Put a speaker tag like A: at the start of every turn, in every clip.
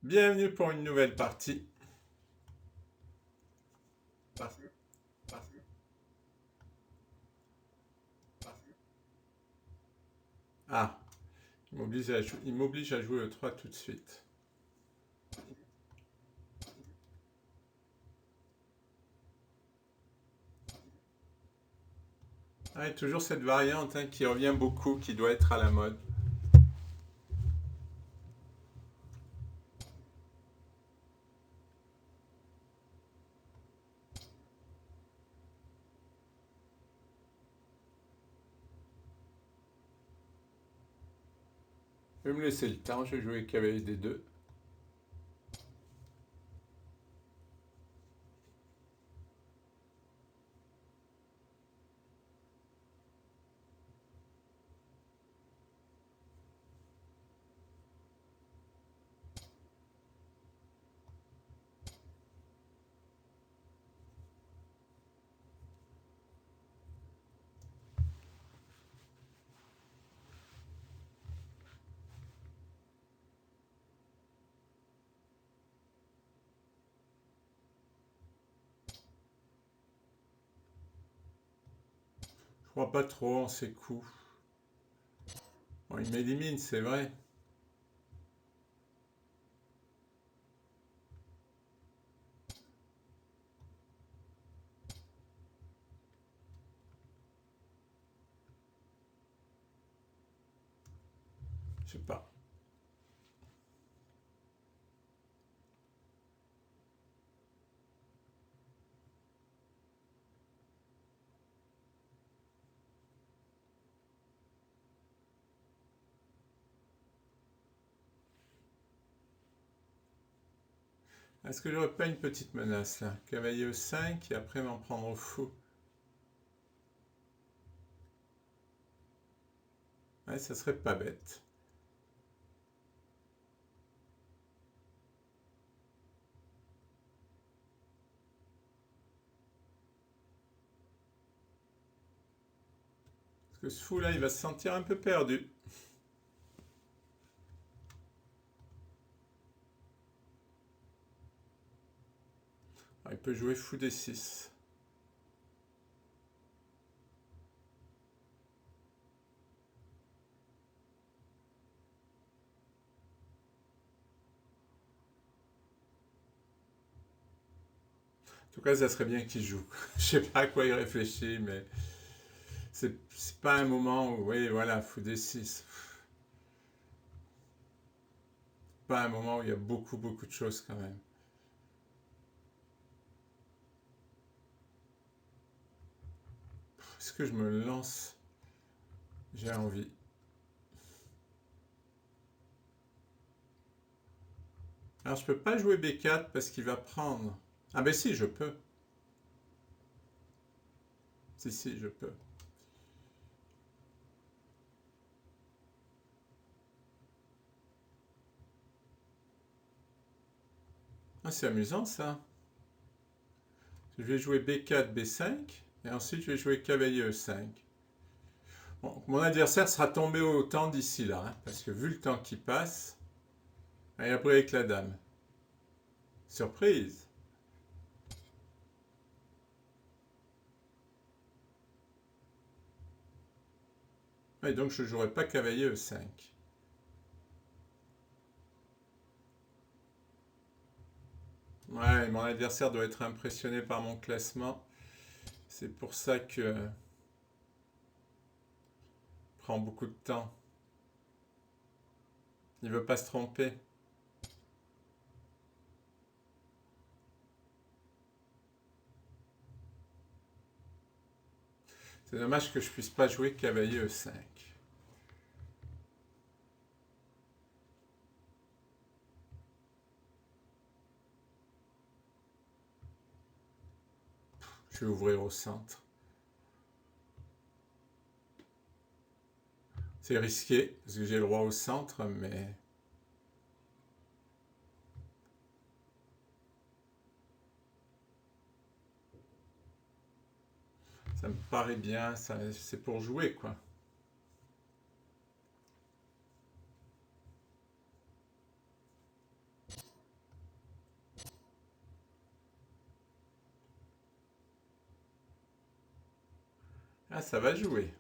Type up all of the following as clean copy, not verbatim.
A: Bienvenue pour une nouvelle partie. Ah, il m'oblige à jouer au 3 tout de suite. Ah, et toujours cette variante qui revient beaucoup, qui doit être à la mode. Je vais me laisser le temps, je vais jouer cavalier des deux. Je crois pas trop en ces coups. Bon, il m'élimine, c'est vrai. Je sais pas. Est-ce que j'aurais pas une petite menace là? Cavalier E5 et après m'en prendre au fou. Ouais, ça serait pas bête. Parce que ce fou là, il va se sentir un peu perdu. Ah, il peut jouer fou D6. En tout cas, ça serait bien qu'il joue. Je sais pas à quoi il réfléchit, mais c'est pas un moment où, oui, voilà, fou D6. Pas un moment où il y a beaucoup de choses quand même. Est-ce que je me lance? J'ai envie. Alors, je peux pas jouer B4 parce qu'il va prendre. Ah, ben si, je peux. Si, je peux. Ah, c'est amusant ça. Je vais jouer B4, B5, et ensuite je vais jouer cavalier E5. Bon, mon adversaire sera tombé au temps d'ici là, hein, parce que vu le temps qui passe, et après avec la dame. Surprise. Et donc je ne jouerai pas cavalier E5. Ouais, mon adversaire doit être impressionné par mon classement. C'est pour ça que prend beaucoup de temps. Il veut pas se tromper. C'est dommage que je puisse pas jouer cavalier E5. Je vais ouvrir au centre. C'est risqué, parce que j'ai le roi au centre, mais ça me paraît bien, c'est pour jouer, quoi. Ah, ça va jouer.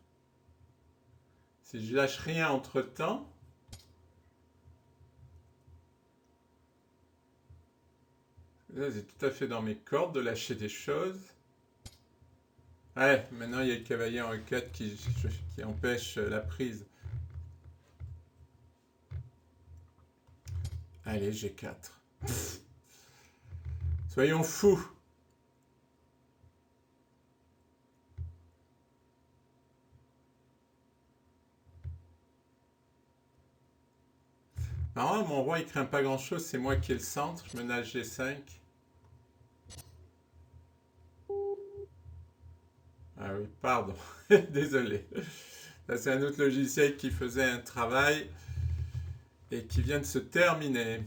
A: Si je lâche rien entre-temps... Là, c'est tout à fait dans mes cordes de lâcher des choses. Ouais, maintenant il y a le cavalier en E4 qui empêche la prise. Allez, G4. Soyons fous. Non, mon roi il craint pas grand chose, c'est moi qui ai le centre. Je menace G5. Ah oui, pardon. Désolé. Ça, c'est un autre logiciel qui faisait un travail et qui vient de se terminer.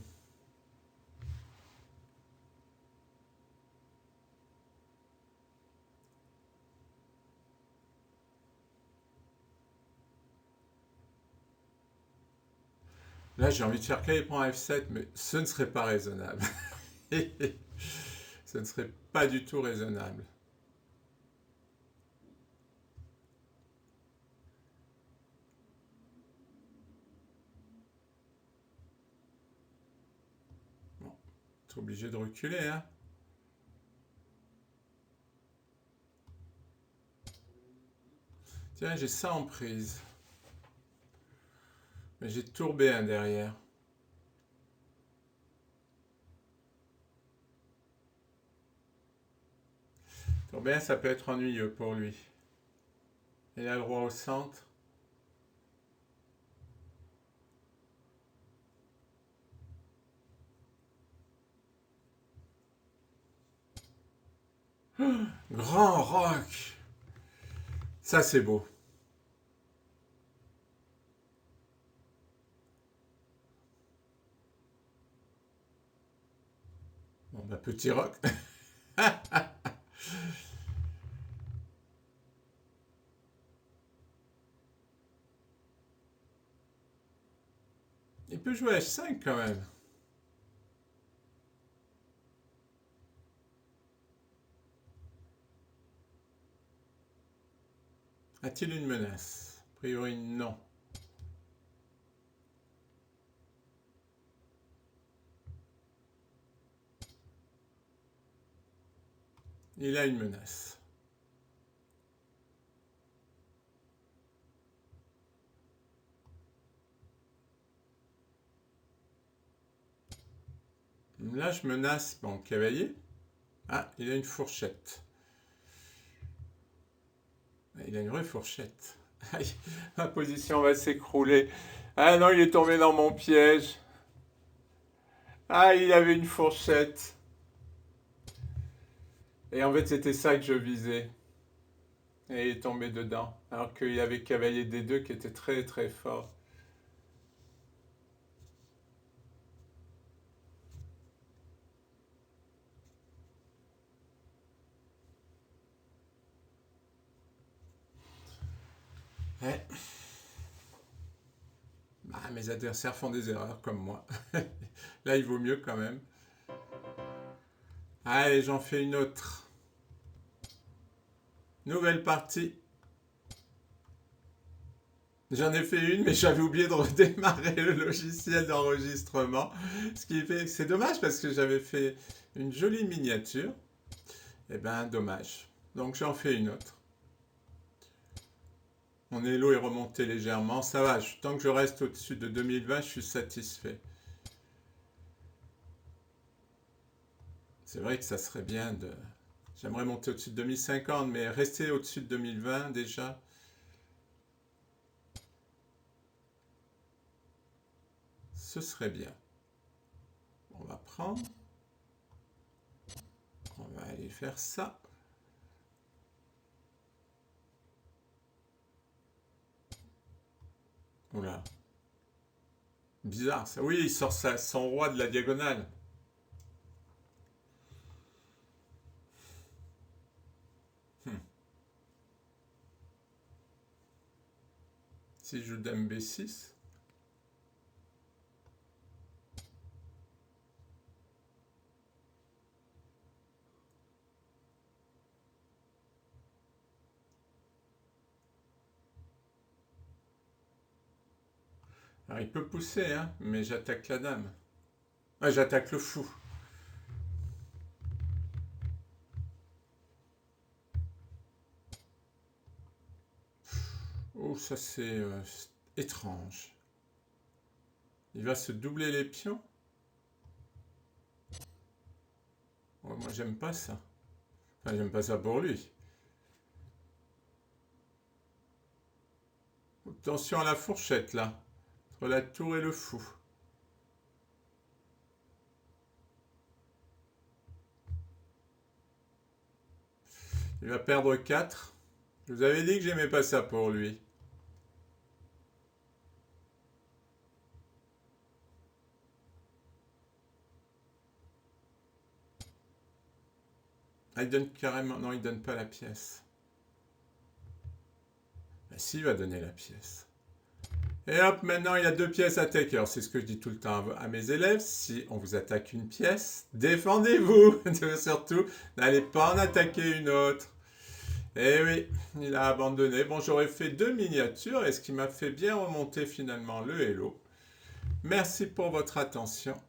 A: Là, j'ai envie de faire cavalier prend F7, mais ce ne serait pas raisonnable. Ce ne serait pas du tout raisonnable. Bon, t'es obligé de reculer, hein. Tiens, j'ai ça en prise. Mais j'ai tour B1 derrière. Tour B1, ça peut être ennuyeux pour lui. Il a le roi au centre. Grand roc. Ça, c'est beau. Bon, bah, petit roc. Il peut jouer H5 quand même. A-t-il une menace? A priori, non. Il a une menace. Là, je menace mon cavalier. Ah, il a une fourchette. Il a une vraie fourchette. Aïe, ma position va s'écrouler. Ah non, il est tombé dans mon piège. Ah, il avait une fourchette. Et en fait, c'était ça que je visais. Et il est tombé dedans. Alors qu'il y avait cavalier D2 qui était très très fort. Ouais. Bah, mes adversaires font des erreurs comme moi. Là, il vaut mieux quand même. Allez, j'en fais une autre. Nouvelle partie. J'en ai fait une, mais j'avais oublié de redémarrer le logiciel d'enregistrement. Ce qui fait, c'est dommage parce que j'avais fait une jolie miniature. Eh ben, dommage. Donc j'en fais une autre. Mon elo est remonté légèrement. Ça va, tant que je reste au-dessus de 2020, je suis satisfait. C'est vrai que ça serait bien de... J'aimerais monter au-dessus de 2050, mais rester au-dessus de 2020 déjà. Ce serait bien. On va prendre. On va aller faire ça. Oula. Bizarre ça. Oui, il sort son roi de la diagonale. Hmm. Si je joue dame B6. Alors il peut pousser, hein, mais j'attaque la dame. Ah, j'attaque le fou. Oh, ça c'est étrange. Il va se doubler les pions. Oh, moi j'aime pas ça. Enfin, j'aime pas ça pour lui. Attention à la fourchette là. Entre la tour et le fou. Il va perdre 4. Je vous avais dit que j'aimais pas ça pour lui. Ah, il donne carrément... Non, il donne pas la pièce. Ben, si, il va donner la pièce. Et hop, maintenant il y a 2 pièces à attaquer. Alors c'est ce que je dis tout le temps à mes élèves. Si on vous attaque une pièce, défendez-vous. Surtout, n'allez pas en attaquer une autre. Eh oui, il a abandonné. Bon, j'aurais fait 2 miniatures et ce qui m'a fait bien remonter finalement le Hello. Merci pour votre attention.